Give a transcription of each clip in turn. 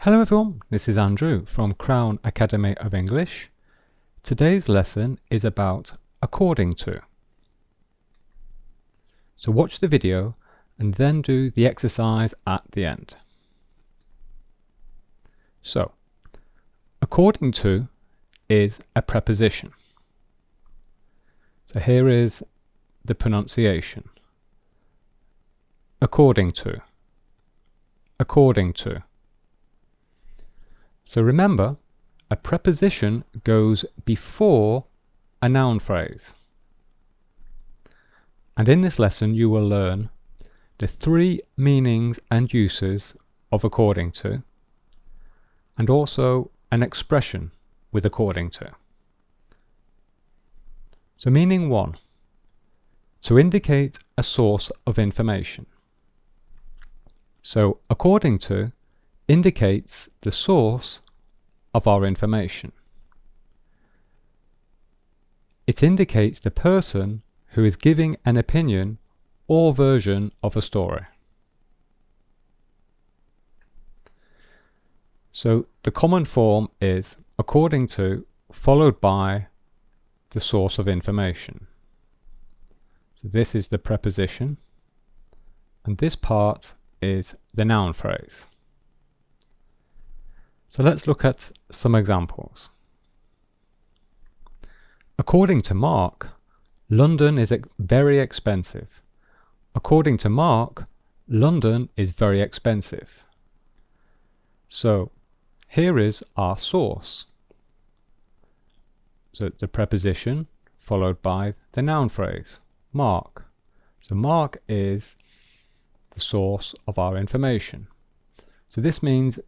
Hello everyone, this is Andrew from Crown Academy of English. Today's lesson is about according to. So watch the video and then do the exercise at the end. So, according to is a preposition. So here is the pronunciation. According to. According to. So remember, a preposition goes before a noun phrase. And in this lesson you will learn the three meanings and uses of according to, and also an expression with according to. So meaning one, to indicate a source of information. So according to indicates the source of our information. It indicates the person who is giving an opinion or version of a story. So the common form is according to followed by the source of information. So this is the preposition, and this part is the noun phrase. So let's look at some examples. According to Mark, London is very expensive. According to Mark, London is very expensive. So here is our source. So the preposition followed by the noun phrase, Mark. So Mark is the source of our information. So this means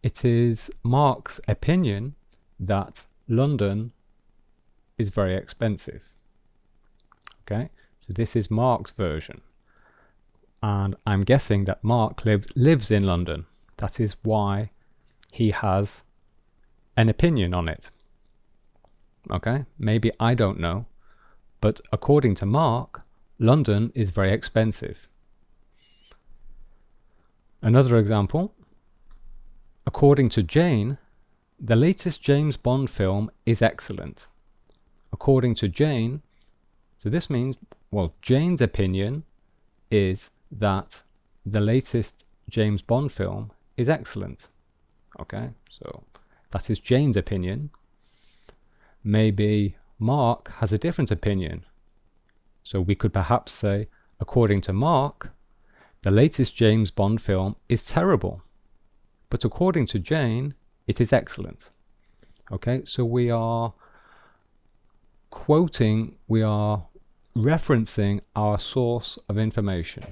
it is Mark's opinion that London is very expensive. Okay, so this is Mark's version. And I'm guessing that Mark lives in London. That is why he has an opinion on it. Okay, maybe I don't know, but according to Mark, London is very expensive. Another example. According to Jane, the latest James Bond film is excellent. According to Jane, so this means, well, Jane's opinion is that the latest James Bond film is excellent. Okay, so that is Jane's opinion. Maybe Mark has a different opinion. So we could perhaps say, according to Mark, the latest James Bond film is terrible. But according to Jane, it is excellent. Okay, so we are quoting, we are referencing our source of information.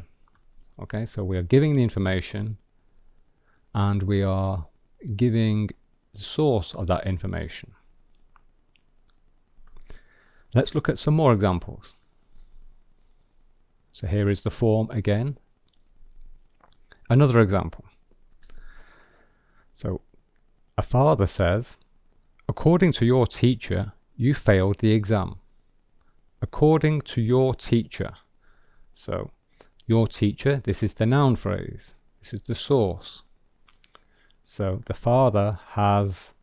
Okay, so we are giving the information and we are giving the source of that information. Let's look at some more examples. So here is the form again. Another example. So a father says, according to your teacher, you failed the exam. According to your teacher. So your teacher, this is the noun phrase. This is the source. So the father has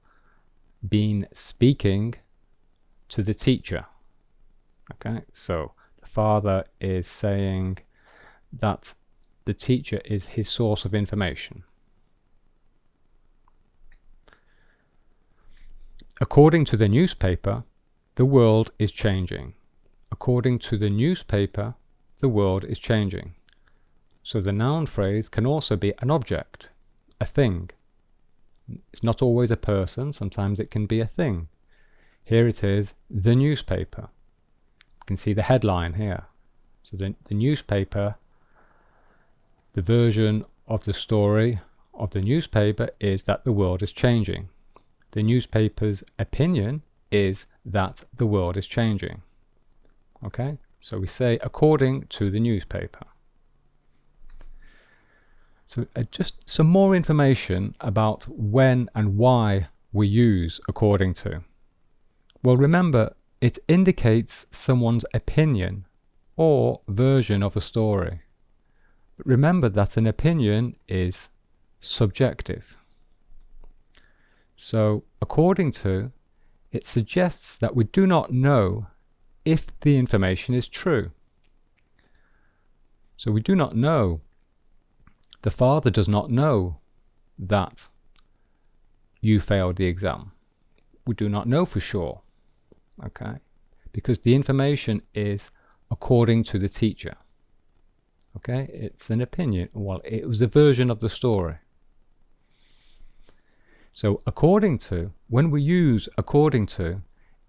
been speaking to the teacher. Okay, so the father is saying that the teacher is his source of information. According to the newspaper, the world is changing. According to the newspaper, the world is changing. So the noun phrase can also be an object, a thing. It's not always a person, sometimes it can be a thing. Here it is, the newspaper. You can see the headline here. So the newspaper, the version of the story of the newspaper is that the world is changing. The newspaper's opinion is that the world is changing. Okay, so we say according to the newspaper. So just some more information about when and why we use according to. Well, remember, it indicates someone's opinion or version of a story. But remember that an opinion is subjective. So according to, it suggests that we do not know if the information is true. So we do not know. The father does not know that you failed the exam. We do not know for sure, okay? Because the information is according to the teacher, okay? It's an opinion. Well, it was a version of the story. So according to, when we use according to,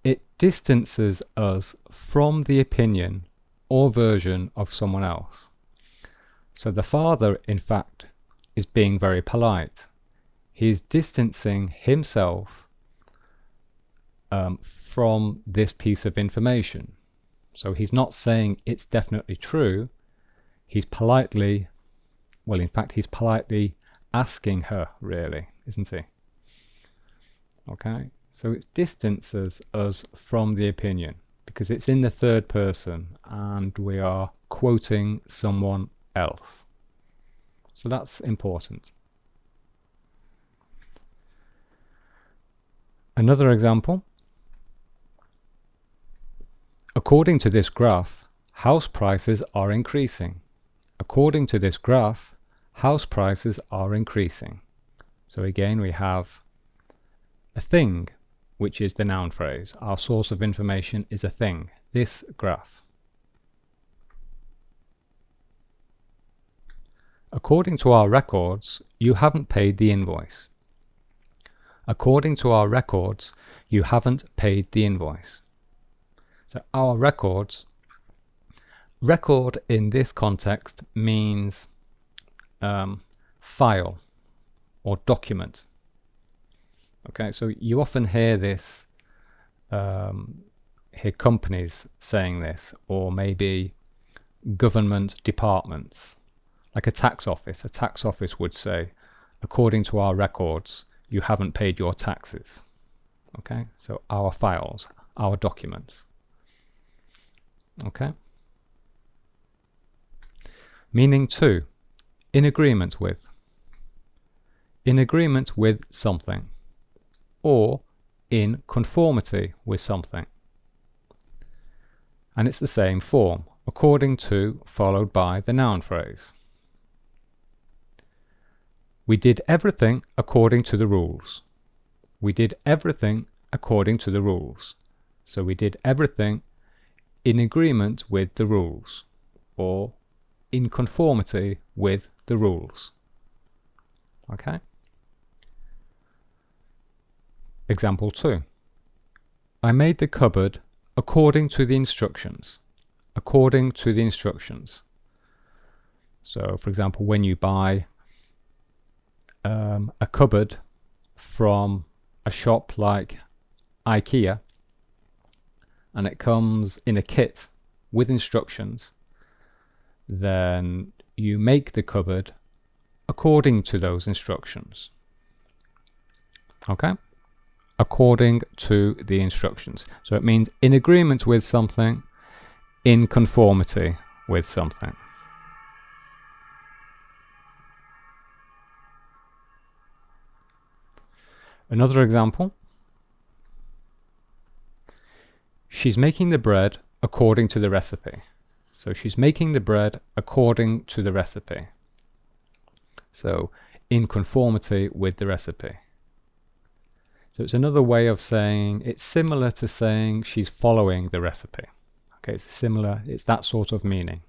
it distances us from the opinion or version of someone else. So the father, in fact, is being very polite. He's distancing himself from this piece of information. So he's not saying it's definitely true. He's politely, well, in fact, he's politely asking her, really, isn't he? Okay, so it distances us from the opinion because it's in the third person and we are quoting someone else. So that's important. Another example. According to this graph, house prices are increasing. According to this graph, house prices are increasing. So again, we have a thing, which is the noun phrase. Our source of information is a thing, this graph. According to our records, you haven't paid the invoice. According to our records, you haven't paid the invoice. So our records, record in this context means file or document. Okay, so you often hear this, hear companies saying this, or maybe government departments, like a tax office. A tax office would say, according to our records, you haven't paid your taxes. Okay, so our files, our documents. Okay. Meaning two, in agreement with. In agreement with something, or in conformity with something. And it's the same form, according to followed by the noun phrase. We did everything according to the rules. We did everything according to the rules. So we did everything in agreement with the rules, or in conformity with the rules. Okay? Example 2. I made the cupboard according to the instructions. According to the instructions. So, for example, when you buy a cupboard from a shop like IKEA, and it comes in a kit with instructions, then you make the cupboard according to those instructions. Okay? According to the instructions. So it means in agreement with something, in conformity with something. Another example. She's making the bread according to the recipe. So she's making the bread according to the recipe. So in conformity with the recipe. So it's another way of saying, it's similar to saying she's following the recipe. Okay, it's similar, it's that sort of meaning.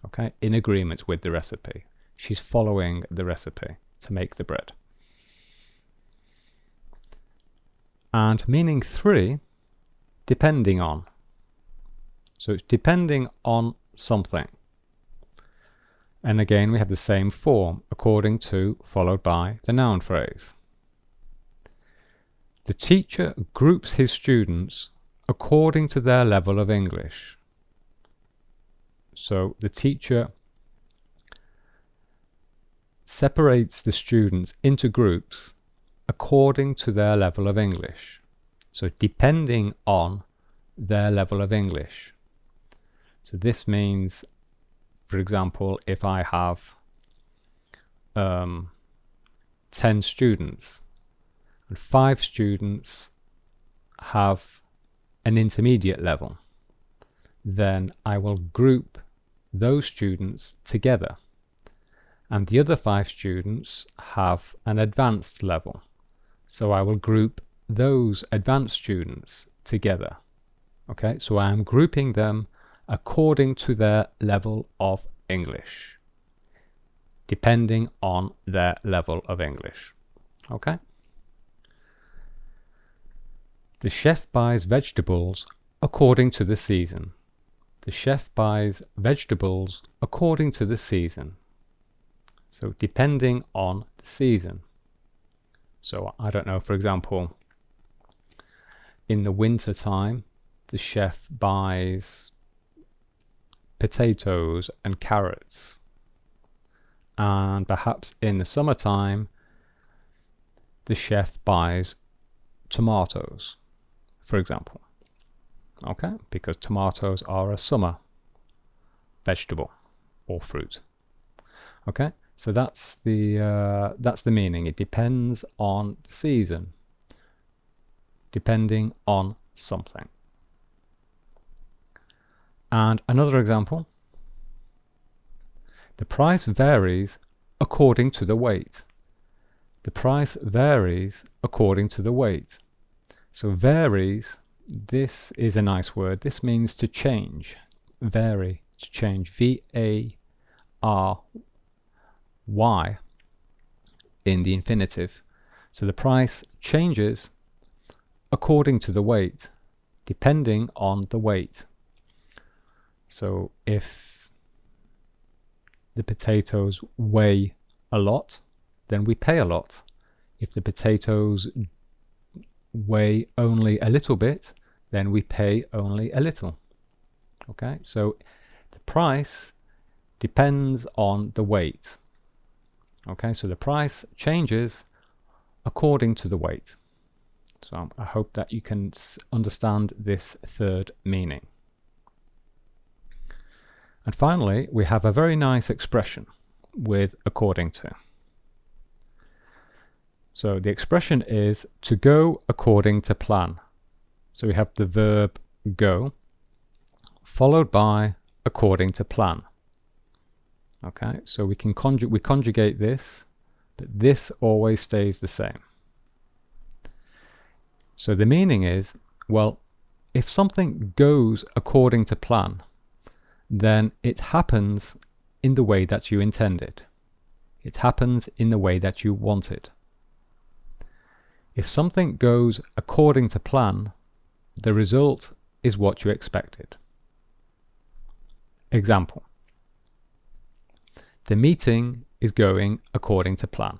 Okay, in agreement with the recipe. She's following the recipe to make the bread. And meaning 3, depending on. So it's depending on something. And again, we have the same form, according to, followed by the noun phrase. The teacher groups his students according to their level of English. So the teacher separates the students into groups according to their level of English. So depending on their level of English. So this means, for example, if I have 10 students and 5 students have an intermediate level, then I will group those students together. And the other 5 students have an advanced level, so I will group those advanced students together. Okay, so I am grouping them according to their level of English, depending on their level of English. Okay. The chef buys vegetables according to the season. The chef buys vegetables according to the season. So depending on the season. So I don't know, for example, in the winter time, the chef buys potatoes and carrots. And perhaps in the summertime, the chef buys tomatoes, for example. Okay, because tomatoes are a summer vegetable or fruit. Okay, so that's the meaning. It depends on the season, depending on something. And another example: the price varies according to the weight. The price varies according to the weight. So varies, this is a nice word. This means to change. Vary, to change. V-A-R-Y in the infinitive. So the price changes according to the weight, depending on the weight. So if the potatoes weigh a lot, then we pay a lot. If the potatoes weigh only a little bit, then we pay only a little. Okay, so the price depends on the weight. Okay, so the price changes according to the weight. So I hope that you can understand this third meaning. And finally, we have a very nice expression with according to. So the expression is to go according to plan. So we have the verb go followed by according to plan. Okay, so we conjugate this, but this always stays the same. So the meaning is, well, if something goes according to plan, then it happens in the way that you intended. It happens in the way that you wanted. If something goes according to plan, the result is what you expected. Example: the meeting is going according to plan.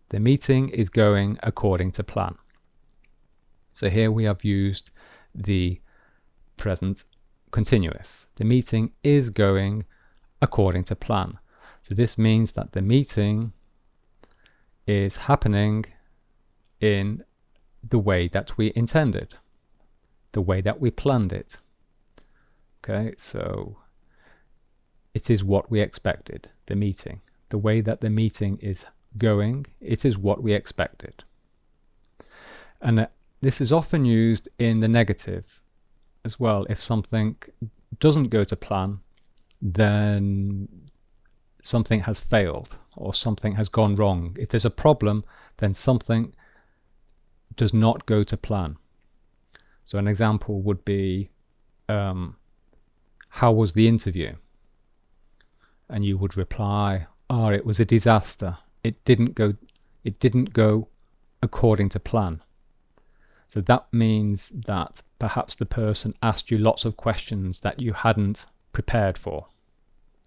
The meeting is going according to plan. So here we have used the present continuous. The meeting is going according to plan. So this means that the meeting is happening in the way that we intended, the way that we planned it. Okay, so it is what we expected, the meeting. The way that the meeting is going, it is what we expected. And this is often used in the negative as well. If something doesn't go to plan, then something has failed or something has gone wrong. If there's a problem, then something does not go to plan. So an example would be, how was the interview? And you would reply, oh, it was a disaster. It didn't go according to plan. So that means that perhaps the person asked you lots of questions that you hadn't prepared for.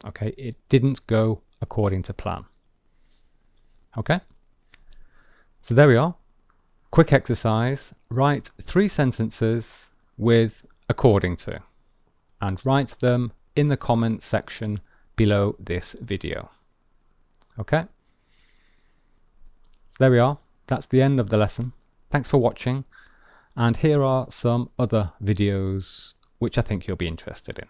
Okay, it didn't go according to plan. Okay, so there we are. Quick exercise: write 3 sentences with according to, and write them in the comment section below this video. Okay, so there we are. That's the end of the lesson. Thanks for watching, and here are some other videos which I think you'll be interested in.